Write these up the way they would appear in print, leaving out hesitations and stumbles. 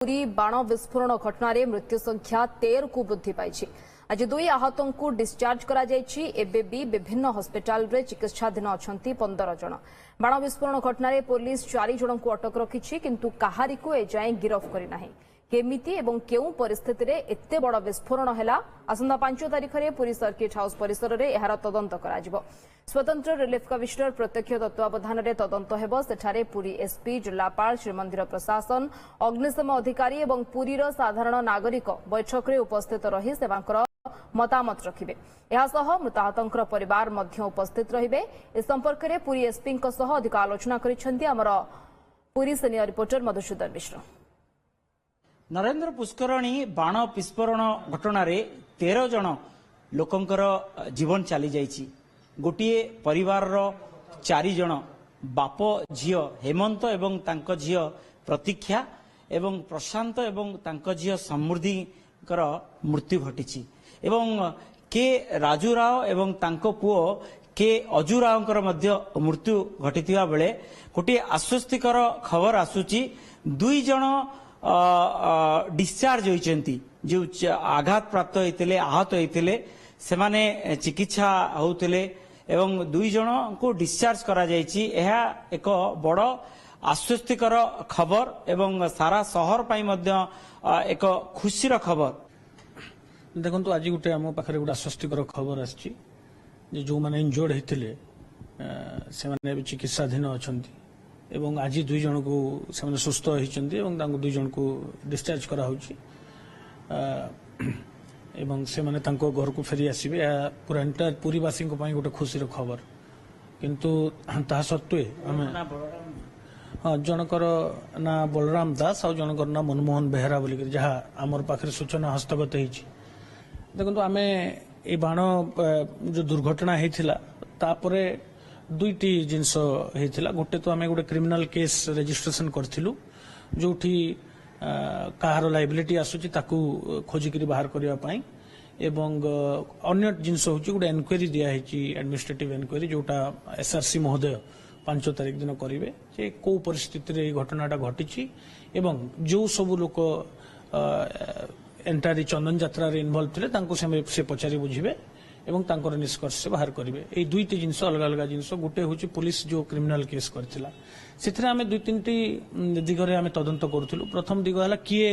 पुरी बाण विस्फोरण घटना रे मृत्यु संख्या 13 को वृद्धि पाई। आज 2 आहतों को डिस्चार्ज करा जायछि। एबे भी विभिन्न हॉस्पिटल रे चिकित्साधीन अछंती 15 जन। बाण विस्फोरण घटना रे पुलिस 4 जन को अटक रखिछि, किंतु कहारी को एजाए गिरफ करि नाही। केमिति एवं केउ परिस्थिति रे एते बड़ विस्फोरण हैला, आसंता 5 तारिख रे पुरी सर्किट हाउस परिसर रे एहार तदंत करा जिवो। स्वतंत्र रिलीफ कमिशनर प्रत्यक्ष तत्वावधान रे तदंत हेबो। सेठारे पुरी एसपी, जिलापाल, श्रीमंदिर प्रशासन, अग्निशम अधिकारी एवं पुरीर साधारण नागरिक बैठक रे उपस्थित रही सेवांकर मतामत रखिबे। एहासह मृताहतंकर परिवार मध्य उपस्थित रहिबे। ए संपर्क रे पुरी एसपी को सह अधिक आलोचना करिसेंती हमर पुरी सिनियर रिपोर्टर मधुसूदन मिश्र। नरेंद्र पुष्करणी बाण विस्फोरण घटना 13 जन लोकंकर जीवन चली जाइछि। गोटे परिवार 4 जन बाप झियो हेमंत एवं तांको झियो प्रतीक्षा एवं प्रशांत एवं तांको झियो समृद्धि मृत्यु घटी एवं के राजू राव एवं तांको पुओ के अजू राव मृत्यु घटी बेले गोटे आश्वस्तिकर खबर आसुची। 2 जन डिस्चार्ज होइचंती, जो आघात प्राप्त होइतिले आहत होइतिले सेमाने चिकित्सा होउतिले एवं 2 जन को डिस्चार्ज करा जायछि। एहा एक बड़ आश्वस्तिकर खबर एवं सारा शहर पाई मध्य एक खुशीर खबर। देखंतु आज गोटे आम पाखरे गोटे आश्वस्तिकर खबर आछि जे जो माने इंजर्ड हेतिले सेमाने भी चिकित्साधीन अछंती एवं आज 2 जन को सेमाने सुस्थ होइचंती एवं तांको 2 जन को डिस्चार्ज करा होछि एवं सेमाने तांको घर को फेरी आसीबे। पूरा एंटायर पुरीवासी को पई गोटे खुशीर खबर, किंतु ता सत्वे हमें जनकर ना बलराम दास और जनकर ना मनमोहन बेहरा बोलिक जहाँ आमर पाखे सूचना हस्तगत होइछि। देखो आम ये बाण जो दुर्घटना होता तापरे 2टी जिनस होता। गोटे तो आम गोटे क्रिमिनाल केस रजिस्ट्रेशन करूँ जो कहार लाइबिलिटी आसूची ताकू खोजिकी बाहर करने एवं अन्य जिनस हूँ गोटे एनक्वारी दिखाई एडमिनिस्ट्रेटिव एनक्वारी जोटा एसआरसी महोदय 5 तारिख दिन करेंगे जे कौ परिस्थिति रे घटनाटा घटी एवं जो सब लोक एंटायर चंदन यात्रा रे इन्वॉल्व थे से पचारि बुझे एवं तांकर निष्कर्ष से बाहर करेंगे। ये 2टी जिनस अलग अलग जिनस गोटे हूँ पुलिस जो क्रिमिनाल केस करथिला से आम 2-3टी दिगरे आम तदंत करूँ। प्रथम दिग है किए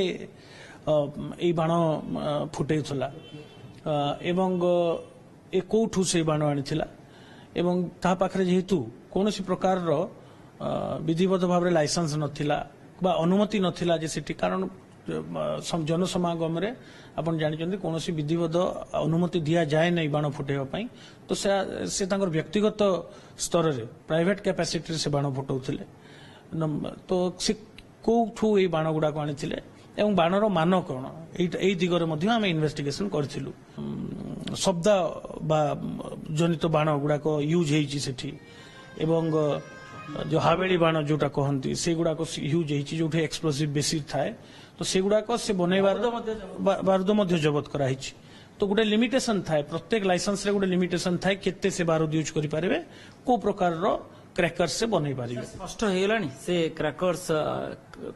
ये बाण फुटेला एवं ए कौठू से बाण आनीला एवं ता पाखरे जेहेतु कौन प्रकार विधिवत भाव में लाइसेंस नथिला बा अनुमति नथिला जे सिटी कारण जनसमागम रे आपण जानिचंदी कौन विधिवत अनुमति दिया जाए नहीं बाण फुटेवा पई। तो से तांकर व्यक्तिगत स्तर रे प्राइवेट कैपेसिटी से बाण फुटाउथिले। तो से कोठू ए बाण गुडा को आनिथिले एवं बाणर मान कौन एई दिगरे मध्ये आमे इन्वेस्टिगेशन करथिलु। शब्द बा जनित बाण गुडा को यूज हेछि सेठी एवं जो हावेली बाण जोटा कहती से गुड़ाक यूज होती जो एक्सप्लोसिव बेसी थाए तो से गुड़ाक से बनैबार बारूद जबत कराई। तो गोटे लिमिटेशन थाए प्रत्येक लाइसेंस रे गोटे लिमिटेशन थाए केते से बारूद यूज करि पारिबे को प्रकार रो क्रैकर्स से बनई पारिबे। स्पष्ट हेगलानी से क्रैकर्स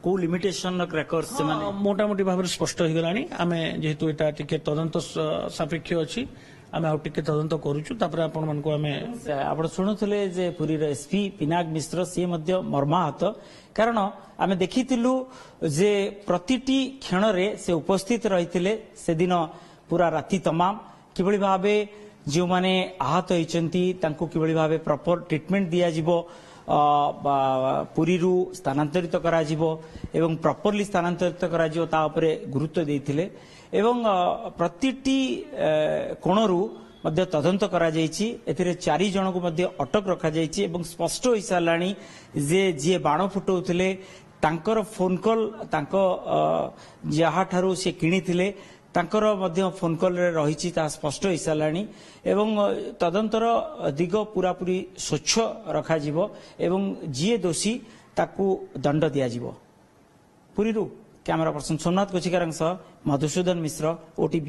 को लिमिटेशन क्रैकर्स से माने मोटामोटी भाव स्पष्ट हेगलानी। आमे जेहेतु एटा टिके तदंत सापेक्ष अछि आमे आउ टिके तदंत करूछु तापर आपण मन को आमे आपण सुनुथले जे पुरीर एसपी पिनाक मिश्र से मध्य मर्माहत कारण आमे देखिथिलु जे प्रतिटी क्षण रे से उपस्थित रहिथिले से दिन पूरा राति तमाम किबळी भाबे जो माने आहत होइचंती तांको किबळी भाबे प्रॉपर ट्रीटमेंट दिया जिवो पुरीरू स्थानांतरित करा जिवो एवं प्रॉपरली स्थानांतरित करा जिवो ता उपरे गुरुत्व देथिले एवं प्रतिटी कोणरू मध्य तदंत करा जायछि। एथिरे 4 जन को मध्य अटक रखा जायछि एवं स्पष्ट होई सारलाणी जे जे बाण फुटौथिले तांकर फोन कॉल तांको जहा ठारू से किनिथिले तांकर मध्य फोन कॉल रे रहिछि ता स्पष्ट होई सारलाणी एवं तदंतर दिग पूरा पूरी स्वच्छ रखा जिवो एवं जिए दोषी ताकू दंड दिया जिवो। पुरीरू कैमरा पर्सन सोमनाथ कोचिकारंग सह मधुसूदन मिश्र, ओटीवी।